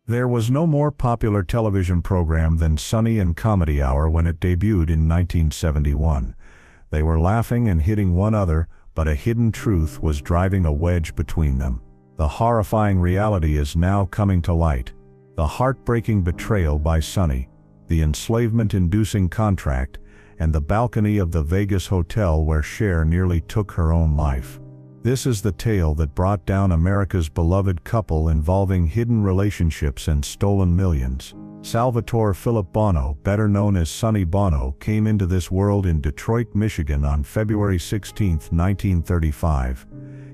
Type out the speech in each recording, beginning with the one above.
There was no more popular television program than Sonny and Comedy Hour when it debuted in 1971. They were laughing and hitting one another, but a hidden truth was driving a wedge between them. The horrifying reality is now coming to light. The heartbreaking betrayal by Sonny, the enslavement-inducing contract, and the balcony of the Vegas hotel where Cher nearly took her own life. This is the tale that brought down America's beloved couple, involving hidden relationships and stolen millions. Salvatore Philip Bono, better known as Sonny Bono, came into this world in Detroit, Michigan on February 16, 1935.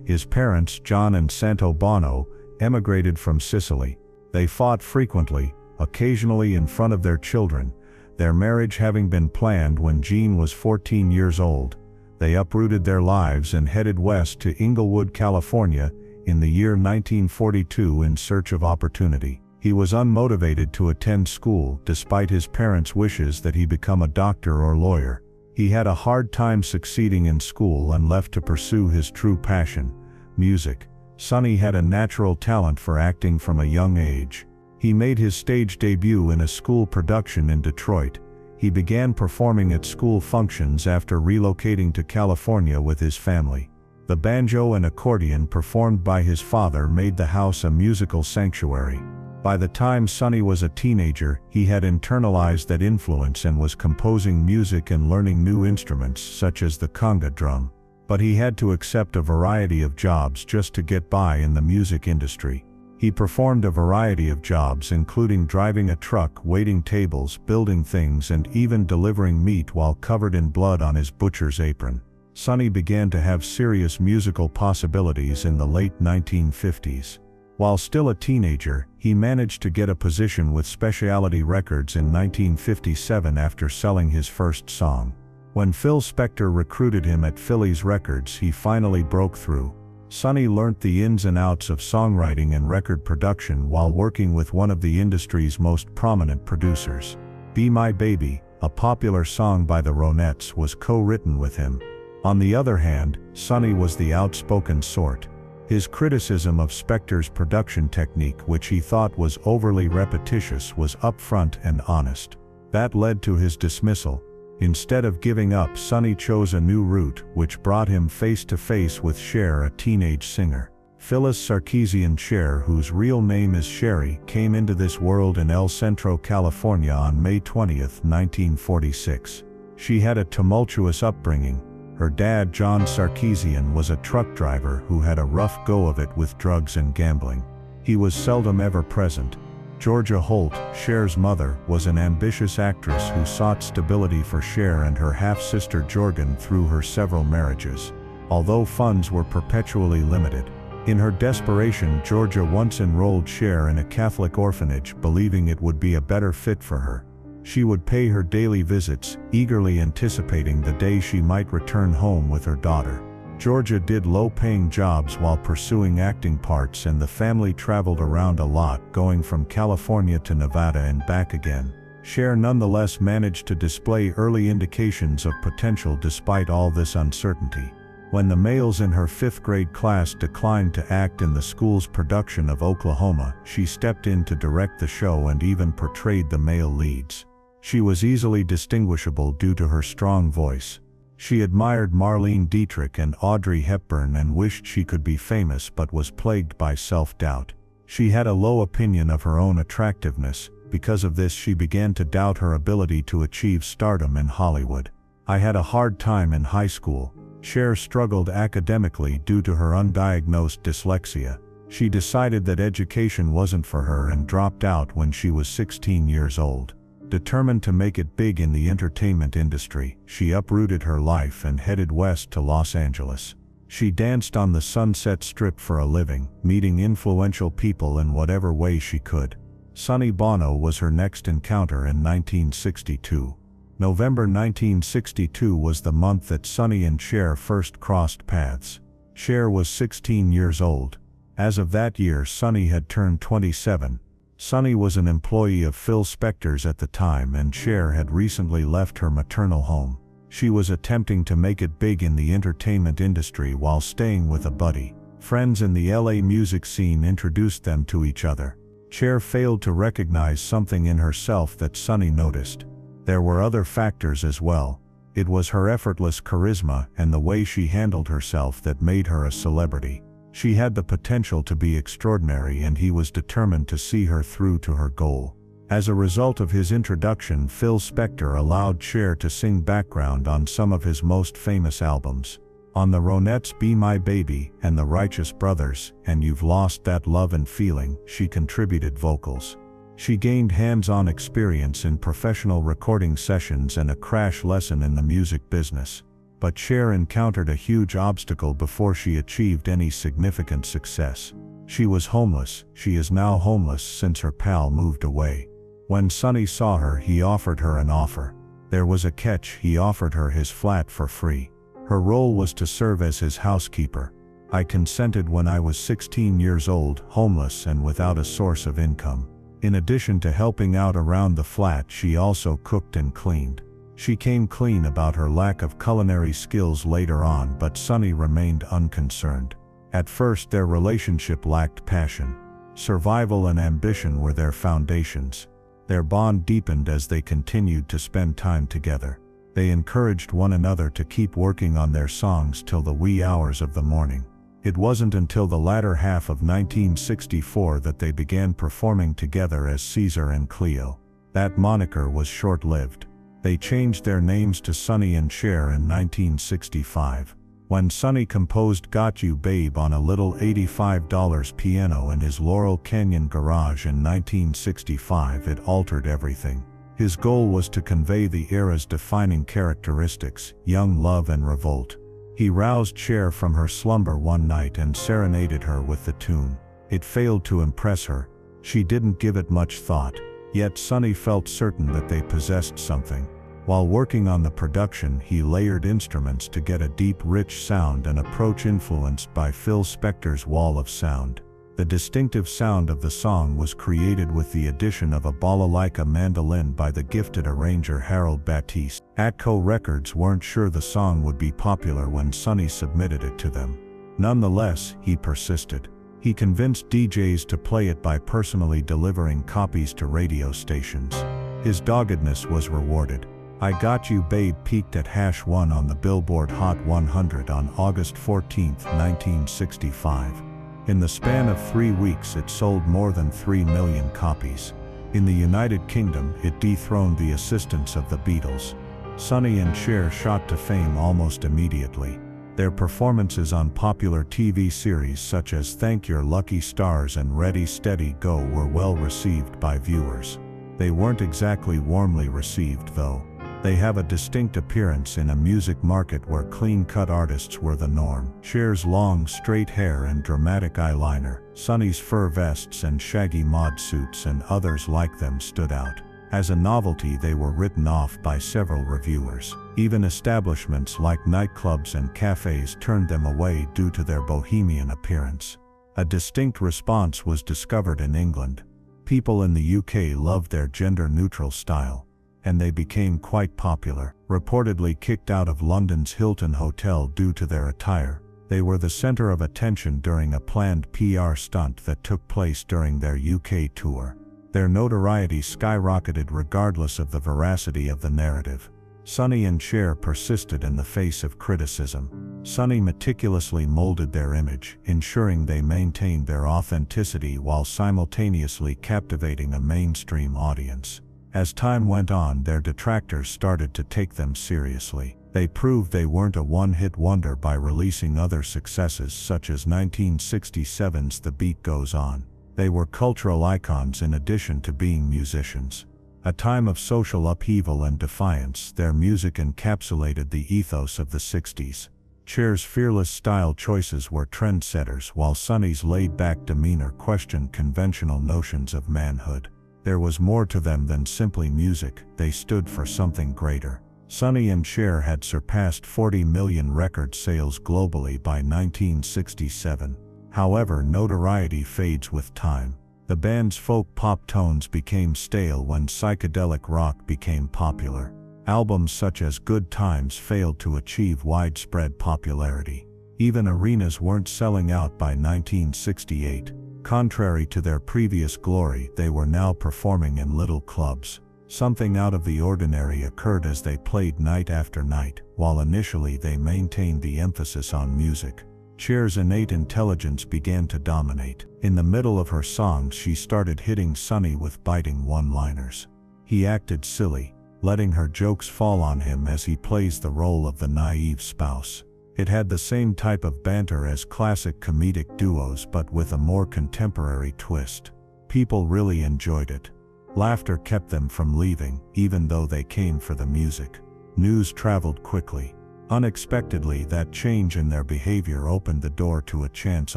His parents, John and Santo Bono, emigrated from Sicily. They fought frequently, occasionally in front of their children, their marriage having been planned when Jean was 14 years old. They uprooted their lives and headed west to Inglewood, California, in the year 1942 in search of opportunity. He was unmotivated to attend school, despite his parents' wishes that he become a doctor or lawyer. He had a hard time succeeding in school and left to pursue his true passion, music. Sonny had a natural talent for acting from a young age. He made his stage debut in a school production in Detroit. He began performing at school functions after relocating to California with his family. The banjo and accordion performed by his father made the house a musical sanctuary. By the time Sonny was a teenager, he had internalized that influence and was composing music and learning new instruments such as the conga drum. But he had to accept a variety of jobs just to get by in the music industry. He performed a variety of jobs, including driving a truck, waiting tables, building things, and even delivering meat while covered in blood on his butcher's apron. Sonny began to have serious musical possibilities in the late 1950s. While still a teenager, he managed to get a position with Specialty Records in 1957 after selling his first song. When Phil Spector recruited him at Phillies Records, he finally broke through. Sonny learnt the ins and outs of songwriting and record production while working with one of the industry's most prominent producers. Be My Baby, a popular song by the Ronettes, was co-written with him. On the other hand, Sonny was the outspoken sort. His criticism of Spector's production technique, which he thought was overly repetitious, was upfront and honest. That led to his dismissal. Instead of giving up, Sonny chose a new route, which brought him face to face with Cher, a teenage singer. Phyllis Sarkeesian Cher, whose real name is Sherry, came into this world in El Centro, California on May 20, 1946. She had a tumultuous upbringing. Her dad, John Sarkeesian, was a truck driver who had a rough go of it with drugs and gambling. He was seldom ever present. Georgia Holt, Cher's mother, was an ambitious actress who sought stability for Cher and her half-sister Jorgen through her several marriages, although funds were perpetually limited. In her desperation, Georgia once enrolled Cher in a Catholic orphanage, believing it would be a better fit for her. She would pay her daily visits, eagerly anticipating the day she might return home with her daughter. Georgia did low-paying jobs while pursuing acting parts, and the family traveled around a lot, going from California to Nevada and back again. Cher nonetheless managed to display early indications of potential despite all this uncertainty. When the males in her 5th grade class declined to act in the school's production of Oklahoma, she stepped in to direct the show and even portrayed the male leads. She was easily distinguishable due to her strong voice. She admired Marlene Dietrich and Audrey Hepburn and wished she could be famous, but was plagued by self-doubt. She had a low opinion of her own attractiveness. Because of this, she began to doubt her ability to achieve stardom in Hollywood. I had a hard time in high school. Cher struggled academically due to her undiagnosed dyslexia. She decided that education wasn't for her and dropped out when she was 16 years old. Determined to make it big in the entertainment industry, she uprooted her life and headed west to Los Angeles. She danced on the Sunset Strip for a living, meeting influential people in whatever way she could. Sonny Bono was her next encounter in 1962. November 1962 was the month that Sonny and Cher first crossed paths. Cher was 16 years old. As of that year, Sonny had turned 27. Sonny was an employee of Phil Spector's at the time, and Cher had recently left her maternal home. She was attempting to make it big in the entertainment industry while staying with a buddy. Friends in the LA music scene introduced them to each other. Cher failed to recognize something in herself that Sonny noticed. There were other factors as well. It was her effortless charisma and the way she handled herself that made her a celebrity. She had the potential to be extraordinary, and he was determined to see her through to her goal. As a result of his introduction, Phil Spector allowed Cher to sing background on some of his most famous albums. On the Ronettes' Be My Baby and The Righteous Brothers and You've Lost That Love and Feeling, she contributed vocals. She gained hands-on experience in professional recording sessions and a crash lesson in the music business. But Cher encountered a huge obstacle before she achieved any significant success. She was homeless. She is now homeless since her pal moved away. When Sonny saw her, he offered her an offer. There was a catch: he offered her his flat for free. Her role was to serve as his housekeeper. I consented when I was 16 years old, homeless and without a source of income. In addition to helping out around the flat, she also cooked and cleaned. She came clean about her lack of culinary skills later on, but Sonny remained unconcerned. At first, their relationship lacked passion. Survival and ambition were their foundations. Their bond deepened as they continued to spend time together. They encouraged one another to keep working on their songs till the wee hours of the morning. It wasn't until the latter half of 1964 that they began performing together as Caesar and Cleo. That moniker was short-lived. They changed their names to Sonny and Cher in 1965. When Sonny composed Got You Babe on a little $85 piano in his Laurel Canyon garage in 1965, it altered everything. His goal was to convey the era's defining characteristics: young love and revolt. He roused Cher from her slumber one night and serenaded her with the tune. It failed to impress her. She didn't give it much thought. Yet Sonny felt certain that they possessed something. While working on the production, he layered instruments to get a deep, rich sound, an approach influenced by Phil Spector's Wall of Sound. The distinctive sound of the song was created with the addition of a balalaika mandolin by the gifted arranger Harold Batiste. Atco Records weren't sure the song would be popular when Sonny submitted it to them. Nonetheless, he persisted. He convinced DJs to play it by personally delivering copies to radio stations. His doggedness was rewarded. I Got You Babe peaked at #1 on the Billboard Hot 100 on August 14, 1965. In the span of 3 weeks, it sold more than 3 million copies. In the United Kingdom, it dethroned the assistance of the Beatles. Sonny and Cher shot to fame almost immediately. Their performances on popular TV series such as Thank Your Lucky Stars and Ready Steady Go were well received by viewers. They weren't exactly warmly received, though. They have a distinct appearance in a music market where clean-cut artists were the norm. Cher's long, straight hair and dramatic eyeliner, Sonny's fur vests and shaggy mod suits and others like them stood out. As a novelty, they were written off by several reviewers. Even establishments like nightclubs and cafes turned them away due to their bohemian appearance. A distinct response was discovered in England. People in the UK loved their gender-neutral style, and they became quite popular. Reportedly kicked out of London's Hilton Hotel due to their attire, they were the center of attention during a planned PR stunt that took place during their UK tour. Their notoriety skyrocketed regardless of the veracity of the narrative. Sonny and Cher persisted in the face of criticism. Sonny meticulously molded their image, ensuring they maintained their authenticity while simultaneously captivating a mainstream audience. As time went on, their detractors started to take them seriously. They proved they weren't a one-hit wonder by releasing other successes such as 1967's The Beat Goes On. They were cultural icons in addition to being musicians. A time of social upheaval and defiance, their music encapsulated the ethos of the 60s. Cher's fearless style choices were trendsetters, while Sonny's laid-back demeanor questioned conventional notions of manhood. There was more to them than simply music. They stood for something greater. Sonny and Cher had surpassed 40 million record sales globally by 1967. However, notoriety fades with time. The band's folk-pop tones became stale when psychedelic rock became popular. Albums such as Good Times failed to achieve widespread popularity. Even arenas weren't selling out by 1968. Contrary to their previous glory, they were now performing in little clubs. Something out of the ordinary occurred as they played night after night. While initially they maintained the emphasis on music, Cher's innate intelligence began to dominate. In the middle of her songs, she started hitting Sonny with biting one-liners. He acted silly, letting her jokes fall on him as he plays the role of the naive spouse. It had the same type of banter as classic comedic duos, but with a more contemporary twist. People really enjoyed it. Laughter kept them from leaving, even though they came for the music. News traveled quickly. Unexpectedly, that change in their behavior opened the door to a chance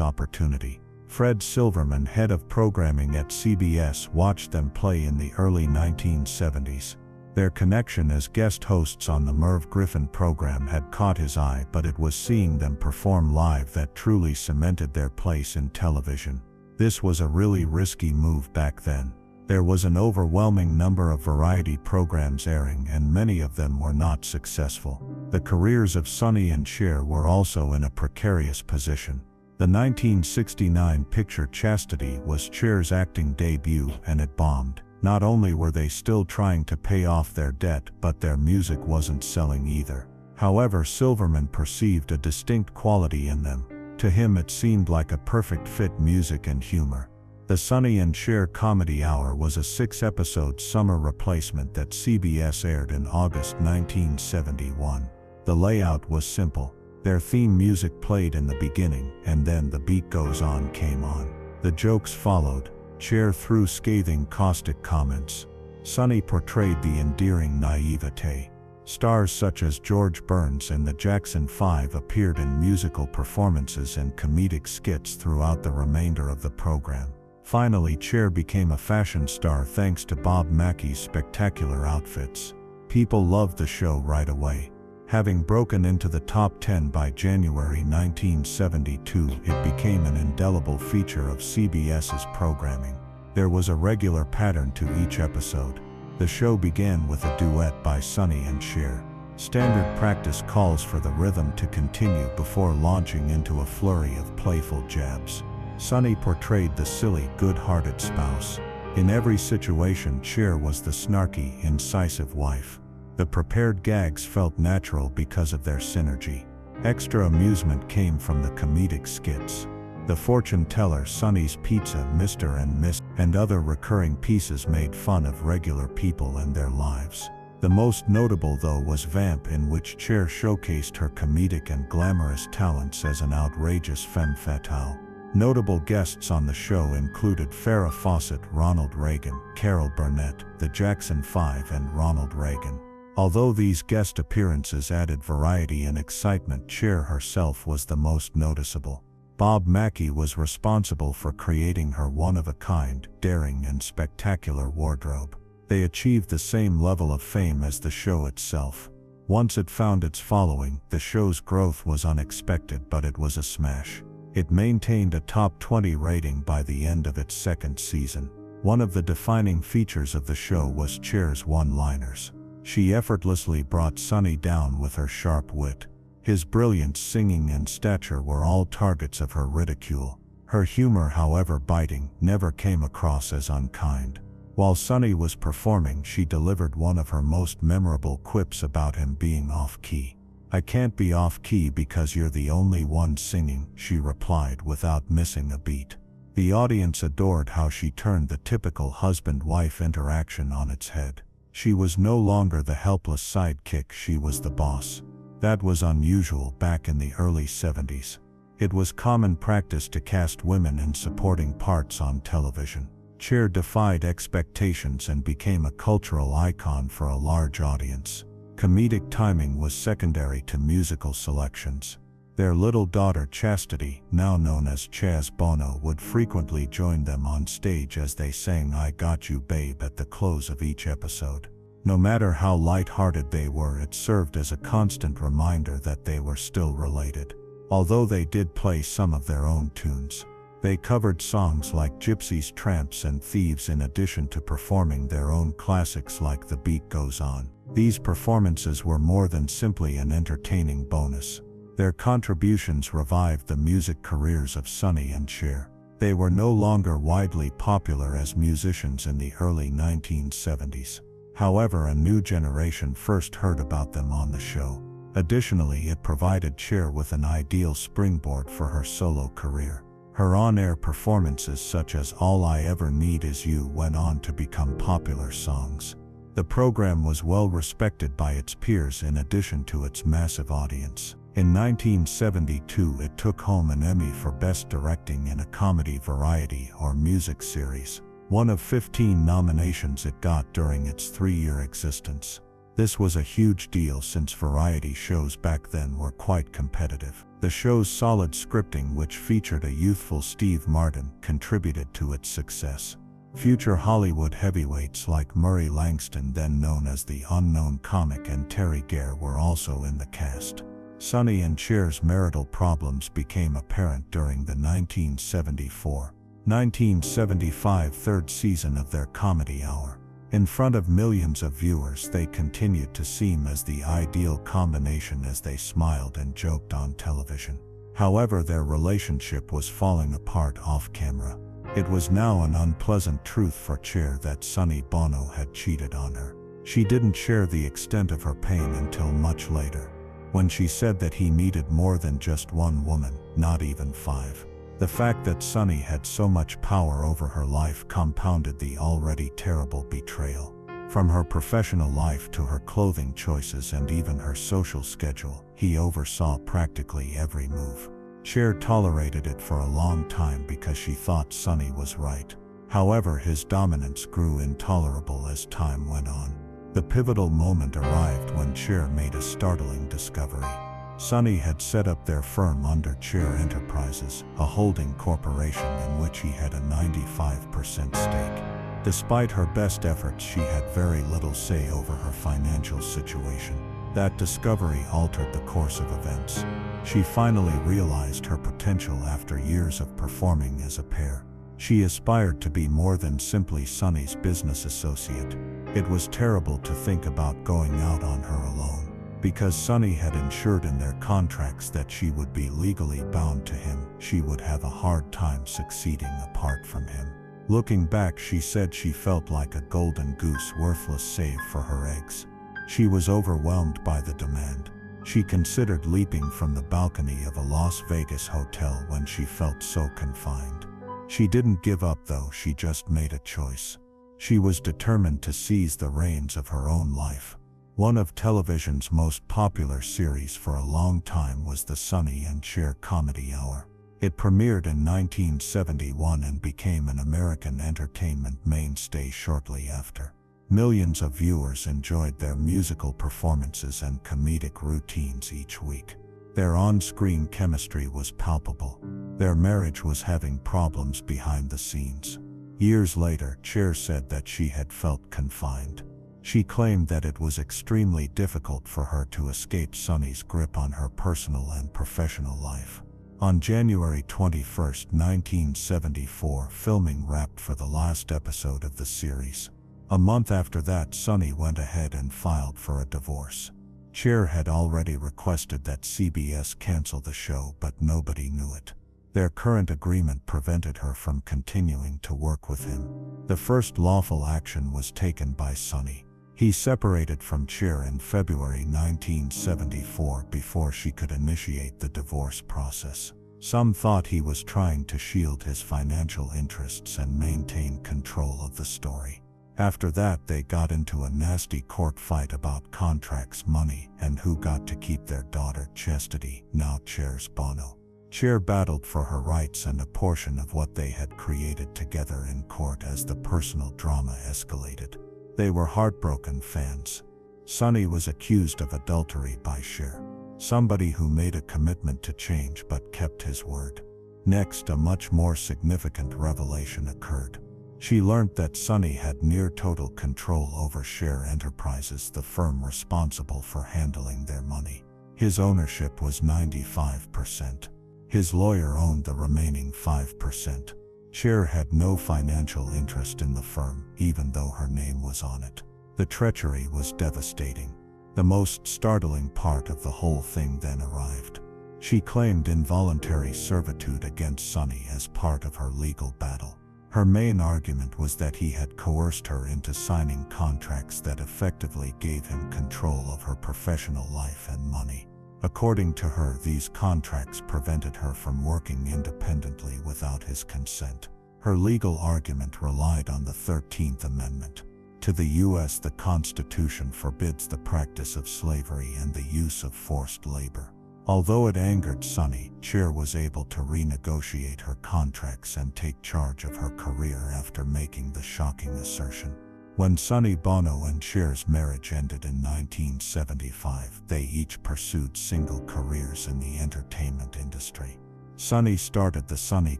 opportunity. Fred Silverman, head of programming at CBS, watched them play in the early 1970s. Their connection as guest hosts on the Merv Griffin program had caught his eye, but it was seeing them perform live that truly cemented their place in television. This was a really risky move back then. There was an overwhelming number of variety programs airing, and many of them were not successful. The careers of Sonny and Cher were also in a precarious position. The 1969 picture Chastity was Cher's acting debut, and it bombed. Not only were they still trying to pay off their debt, but their music wasn't selling either. However, Silverman perceived a distinct quality in them. To him, it seemed like a perfect fit: music and humor. The Sonny and Cher Comedy Hour was a 6-episode summer replacement that CBS aired in August 1971. The layout was simple. Their theme music played in the beginning, and then The Beat Goes On came on. The jokes followed. Cher threw scathing, caustic comments. Sonny portrayed the endearing naivete. Stars such as George Burns and the Jackson 5 appeared in musical performances and comedic skits throughout the remainder of the program. Finally, Cher became a fashion star thanks to Bob Mackey's spectacular outfits. People loved the show right away. Having broken into the top 10 by January 1972, it became an indelible feature of CBS's programming. There was a regular pattern to each episode. The show began with a duet by Sonny and Cher. Standard practice calls for the rhythm to continue before launching into a flurry of playful jabs. Sonny portrayed the silly, good-hearted spouse. In every situation, Cher was the snarky, incisive wife. The prepared gags felt natural because of their synergy. Extra amusement came from the comedic skits. The fortune teller, Sonny's Pizza, Mr. and Miss, and other recurring pieces made fun of regular people and their lives. The most notable, though, was Vamp, in which Cher showcased her comedic and glamorous talents as an outrageous femme fatale. Notable guests on the show included Farrah Fawcett, Ronald Reagan, Carol Burnett, the Jackson 5, and Ronald Reagan. Although these guest appearances added variety and excitement, Cher herself was the most noticeable. Bob Mackey was responsible for creating her one-of-a-kind, daring, and spectacular wardrobe. They achieved the same level of fame as the show itself. Once it found its following, the show's growth was unexpected, but it was a smash. It maintained a top 20 rating by the end of its second season. One of the defining features of the show was Cher's one-liners. She effortlessly brought Sonny down with her sharp wit. His brilliance, singing, and stature were all targets of her ridicule. Her humor, however biting, never came across as unkind. While Sonny was performing, she delivered one of her most memorable quips about him being off-key. "I can't be off-key because you're the only one singing," she replied without missing a beat. The audience adored how she turned the typical husband-wife interaction on its head. She was no longer the helpless sidekick, she was the boss. That was unusual back in the early 70s. It was common practice to cast women in supporting parts on television. Cher defied expectations and became a cultural icon for a large audience. Comedic timing was secondary to musical selections. Their little daughter Chastity, now known as Chaz Bono, would frequently join them on stage as they sang "I Got You Babe" at the close of each episode. No matter how light-hearted they were, it served as a constant reminder that they were still related. Although they did play some of their own tunes, they covered songs like Gypsies, Tramps, and Thieves in addition to performing their own classics like The Beat Goes On. These performances were more than simply an entertaining bonus. Their contributions revived the music careers of Sonny and Cher. They were no longer widely popular as musicians in the early 1970s. However, a new generation first heard about them on the show. Additionally, it provided Cher with an ideal springboard for her solo career. Her on-air performances such as All I Ever Need Is You went on to become popular songs. The program was well respected by its peers in addition to its massive audience. In 1972, it took home an Emmy for Best Directing in a Comedy, Variety, or Music Series, one of 15 nominations it got during its 3-year existence. This was a huge deal since variety shows back then were quite competitive. The show's solid scripting, which featured a youthful Steve Martin, contributed to its success. Future Hollywood heavyweights like Murray Langston, then known as the Unknown Comic, and Terry Gare were also in the cast. Sonny and Cher's marital problems became apparent during the 1974-1975 third season of their Comedy Hour. In front of millions of viewers, they continued to seem as the ideal combination as they smiled and joked on television. However, their relationship was falling apart off-camera. It was now an unpleasant truth for Cher that Sonny Bono had cheated on her. She didn't share the extent of her pain until much later, when she said that he needed more than just one woman, not even 5. The fact that Sonny had so much power over her life compounded the already terrible betrayal. From her professional life to her clothing choices and even her social schedule, he oversaw practically every move. Cher tolerated it for a long time because she thought Sonny was right. However, his dominance grew intolerable as time went on. The pivotal moment arrived when Cher made a startling discovery. Sonny had set up their firm under Cher Enterprises, a holding corporation in which he had a 95% stake. Despite her best efforts, she had very little say over her financial situation. That discovery altered the course of events. She finally realized her potential after years of performing as a pair. She aspired to be more than simply Sonny's business associate. It was terrible to think about going out on her alone, because Sonny had ensured in their contracts that she would be legally bound to him. She would have a hard time succeeding apart from him. Looking back, she said she felt like a golden goose, worthless save for her eggs. She was overwhelmed by the demand. She considered leaping from the balcony of a Las Vegas hotel when she felt so confined. She didn't give up though, she just made a choice. She was determined to seize the reins of her own life. One of television's most popular series for a long time was the Sonny and Cher Comedy Hour. It premiered in 1971 and became an American entertainment mainstay shortly after. Millions of viewers enjoyed their musical performances and comedic routines each week. Their on-screen chemistry was palpable. Their marriage was having problems behind the scenes. Years later, Cher said that she had felt confined. She claimed that it was extremely difficult for her to escape Sonny's grip on her personal and professional life. On January 21, 1974, filming wrapped for the last episode of the series. A month after that, Sonny went ahead and filed for a divorce. Cher had already requested that CBS cancel the show, but nobody knew it. Their current agreement prevented her from continuing to work with him. The first lawful action was taken by Sonny. He separated from Cher in February 1974 before she could initiate the divorce process. Some thought he was trying to shield his financial interests and maintain control of the story. After that, they got into a nasty court fight about contracts, money, and who got to keep their daughter Chastity, now Cher's Bono. Cher battled for her rights and a portion of what they had created together in court as the personal drama escalated. They were heartbroken fans. Sonny was accused of adultery by Cher, somebody who made a commitment to change but kept his word. Next, a much more significant revelation occurred. She learned that Sonny had near total control over Cher Enterprises, the firm responsible for handling their money. His ownership was 95%. His lawyer owned the remaining 5%. Cher had no financial interest in the firm, even though her name was on it. The treachery was devastating. The most startling part of the whole thing then arrived. She claimed involuntary servitude against Sonny as part of her legal battle. Her main argument was that he had coerced her into signing contracts that effectively gave him control of her professional life and money. According to her, these contracts prevented her from working independently without his consent. Her legal argument relied on the 13th Amendment. To the U.S., the Constitution forbids the practice of slavery and the use of forced labor. Although it angered Sonny, Cher was able to renegotiate her contracts and take charge of her career after making the shocking assertion. When Sonny Bono and Cher's marriage ended in 1975, they each pursued single careers in the entertainment industry. Sonny started the Sonny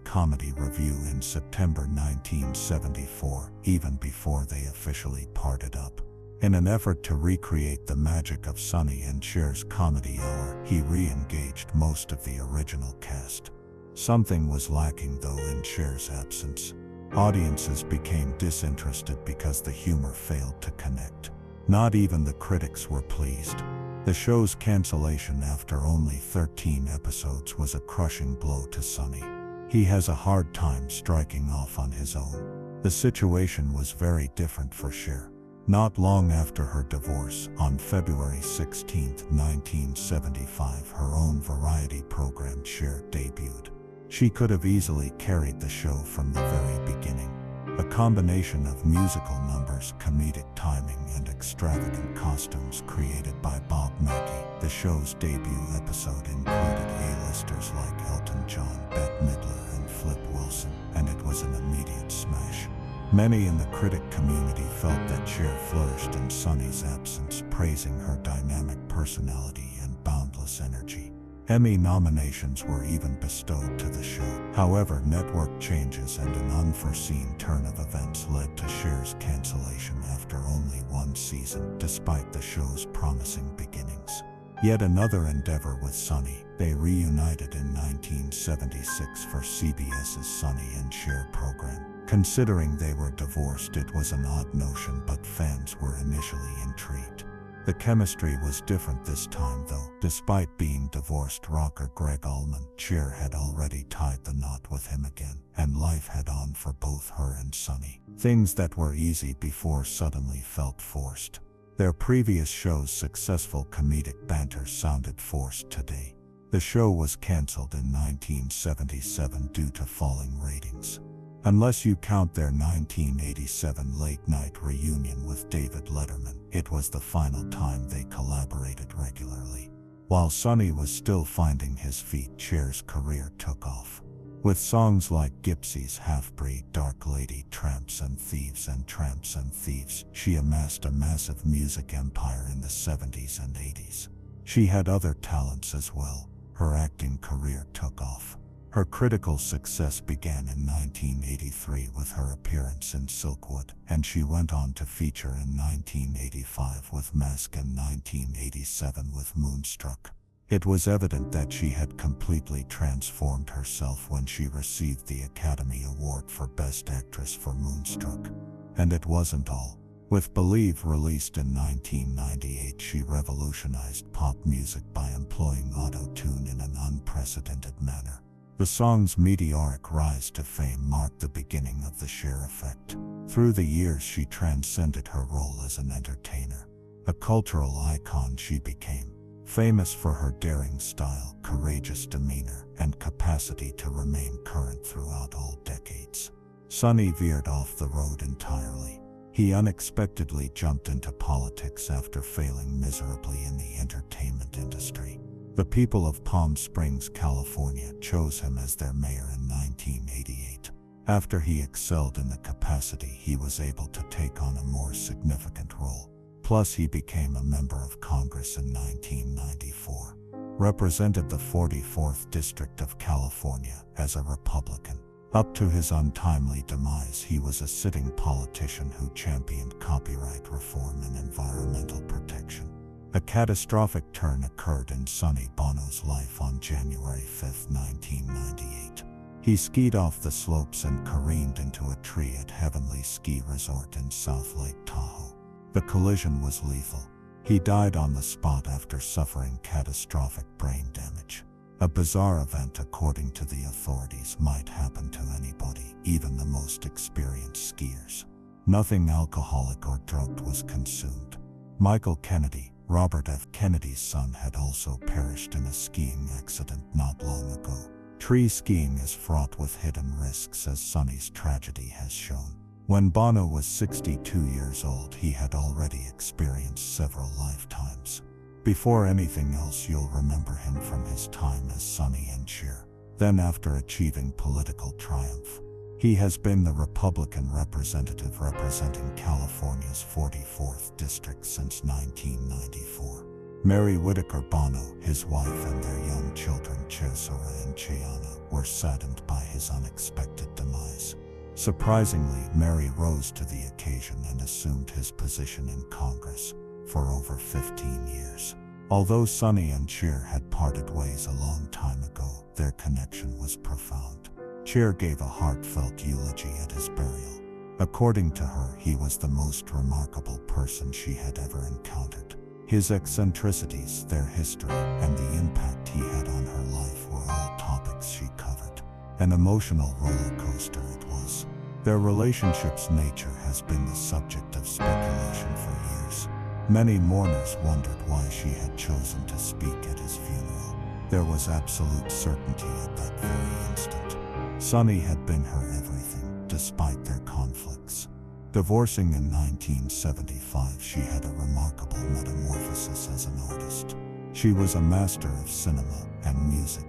Comedy Review in September 1974, even before they officially parted up. In an effort to recreate the magic of Sonny and Cher's Comedy Hour, he re-engaged most of the original cast. Something was lacking though in Cher's absence. Audiences became disinterested because the humor failed to connect. Not even the critics were pleased. The show's cancellation after only 13 episodes was a crushing blow to Sonny. He has a hard time striking off on his own. The situation was very different for Cher. Not long after her divorce, on February 16, 1975, her own variety program Cher debuted. She could have easily carried the show from the very beginning. A combination of musical numbers, comedic timing, and extravagant costumes created by Bob Mackie. The show's debut episode included A-listers like Elton John, Bette Midler, and Flip Wilson, and it was an immediate smash. Many in the critic community felt that Cher flourished in Sonny's absence, praising her dynamic personality and boundless energy. Emmy nominations were even bestowed to the show. However, network changes and an unforeseen turn of events led to Cher's cancellation after only one season, despite the show's promising beginnings. Yet another endeavor with Sonny. They reunited in 1976 for CBS's Sonny and Cher program. Considering they were divorced, it was an odd notion, but fans were initially intrigued. The chemistry was different this time though. Despite being divorced rocker Greg Allman, Cher had already tied the knot with him again, and life had on for both her and Sonny. Things that were easy before suddenly felt forced. Their previous show's successful comedic banter sounded forced today. The show was canceled in 1977 due to falling ratings. Unless you count their 1987 late-night reunion with David Letterman, it was the final time they collaborated regularly. While Sonny was still finding his feet, Cher's career took off. With songs like Gypsies, Half-Breed, Dark Lady, Tramps and Thieves, and Tramps and Thieves, she amassed a massive music empire in the 70s and 80s. She had other talents as well. Her acting career took off. Her critical success began in 1983 with her appearance in Silkwood, and she went on to feature in 1985 with Mask and 1987 with Moonstruck. It was evident that she had completely transformed herself when she received the Academy Award for Best Actress for Moonstruck. And it wasn't all. With Believe, released in 1998, she revolutionized pop music by employing auto-tune in an unprecedented manner. The song's meteoric rise to fame marked the beginning of the Cher effect. Through the years, she transcended her role as an entertainer. A cultural icon she became, famous for her daring style, courageous demeanor, and capacity to remain current throughout all decades. Sonny veered off the road entirely. He unexpectedly jumped into politics after failing miserably in the entertainment industry. The people of Palm Springs, California, chose him as their mayor in 1988. After he excelled in the capacity, he was able to take on a more significant role. Plus, he became a member of Congress in 1994. Represented the 44th District of California as a Republican. Up to his untimely demise, he was a sitting politician who championed copyright reform and environmental protection. A catastrophic turn occurred in Sonny Bono's life on January 5, 1998. He skied off the slopes and careened into a tree at Heavenly Ski Resort in South Lake Tahoe. The collision was lethal. He died on the spot after suffering catastrophic brain damage. A bizarre event, according to the authorities, might happen to anybody, even the most experienced skiers. Nothing alcoholic or drugged was consumed. Michael Kennedy, Robert F. Kennedy's son, had also perished in a skiing accident not long ago. Tree skiing is fraught with hidden risks, as Sonny's tragedy has shown. When Bono was 62 years old, he had already experienced several lifetimes. Before anything else, you'll remember him from his time as Sonny Cher. Then, after achieving political triumph, he has been the Republican representative representing California's 44th district since 1994. Mary Whitaker Bono, his wife, and their young children Chesora and Cheyana were saddened by his unexpected demise. Surprisingly, Mary rose to the occasion and assumed his position in Congress for over 15 years. Although Sonny and Cher had parted ways a long time ago, their connection was profound. Cher gave a heartfelt eulogy at his burial. According to her, he was the most remarkable person she had ever encountered. His eccentricities, their history, and the impact he had on her life were all topics she covered. An emotional roller coaster it was. Their relationship's nature has been the subject of speculation for years. Many mourners wondered why she had chosen to speak at his funeral. There was absolute certainty at that very instant. Sonny had been her everything, despite their conflicts. Divorcing in 1975, she had a remarkable metamorphosis as an artist. She was a master of cinema and music,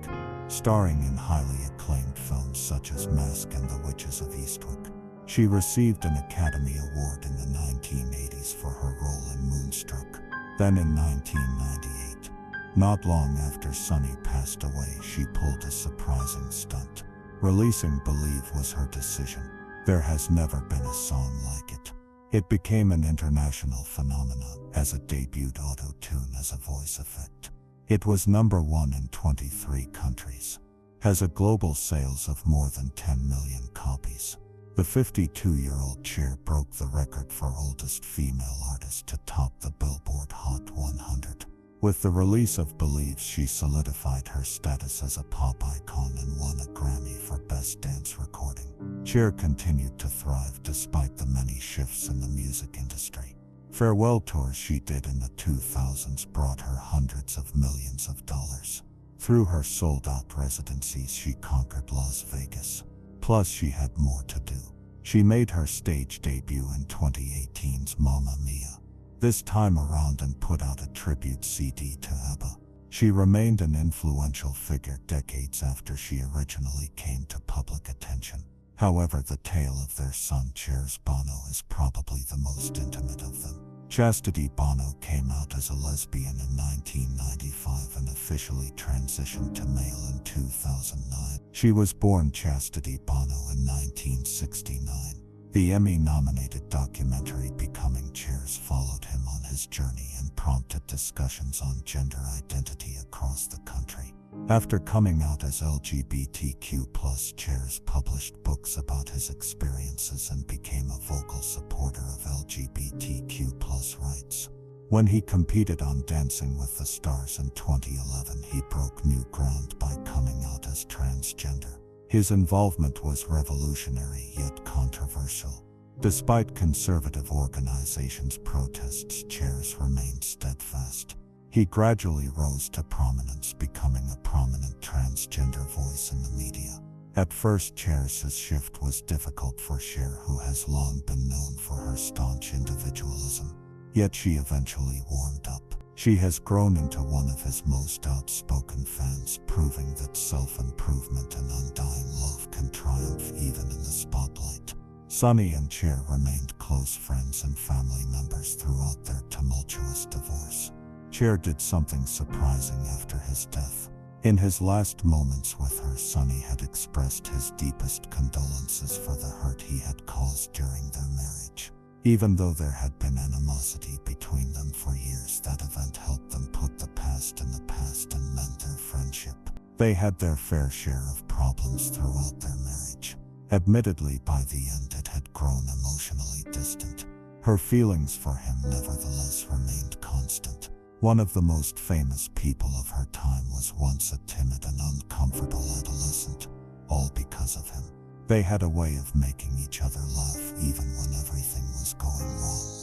starring in highly acclaimed films such as Mask and the Witches of Eastwick. She received an Academy Award in the 1980s for her role in Moonstruck. Then in 1998, not long after Sonny passed away, she pulled a surprising stunt. Releasing Believe was her decision. There has never been a song like it. It became an international phenomenon, as it debuted auto-tune as a voice effect. It was #1 in 23 countries. Has a global sales of more than 10 million copies. The 52-year-old Cher broke the record for oldest female artist to top the Billboard Hot 100. With the release of Believe, she solidified her status as a pop icon and won a Grammy for Best Dance Recording. Cher continued to thrive despite the many shifts in the music industry. Farewell tours she did in the 2000s brought her hundreds of millions of dollars. Through her sold-out residencies, she conquered Las Vegas. Plus, she had more to do. She made her stage debut in 2018's Mamma Mia! This time around, and put out a tribute CD to ABBA. She remained an influential figure decades after she originally came to public attention. However, the tale of their son Cher's Bono is probably the most intimate of them. Chastity Bono came out as a lesbian in 1995 and officially transitioned to male in 2009. She was born Chastity Bono in 1969. The Emmy-nominated documentary Becoming Cher's followed him on his journey and prompted discussions on gender identity across the country. After coming out as LGBTQ+, Cher's published books about his experiences and became a vocal supporter of LGBTQ+ rights. When he competed on Dancing with the Stars in 2011, he broke new ground by coming out as transgender. His involvement was revolutionary yet controversial. Despite conservative organizations' protests, Cher's remained steadfast. He gradually rose to prominence, becoming a prominent transgender voice in the media. At first, Cher's shift was difficult for Cher, who has long been known for her staunch individualism. Yet she eventually warmed up. She has grown into one of his most outspoken fans, proving that self-improvement and undying love can triumph even in the spotlight. Sonny and Cher remained close friends and family members throughout their tumultuous divorce. Cher did something surprising after his death. In his last moments with her, Sonny had expressed his deepest condolences for the hurt he had caused during their marriage. Even though there had been animosity between them for years, that event helped them put the past in the past and mend their friendship. They had their fair share of problems throughout their marriage. Admittedly, by the end it had grown emotionally distant. Her feelings for him nevertheless remained constant. One of the most famous people of her time was once a timid and uncomfortable adolescent, all because of him. They had a way of making each other laugh even when everything was going wrong.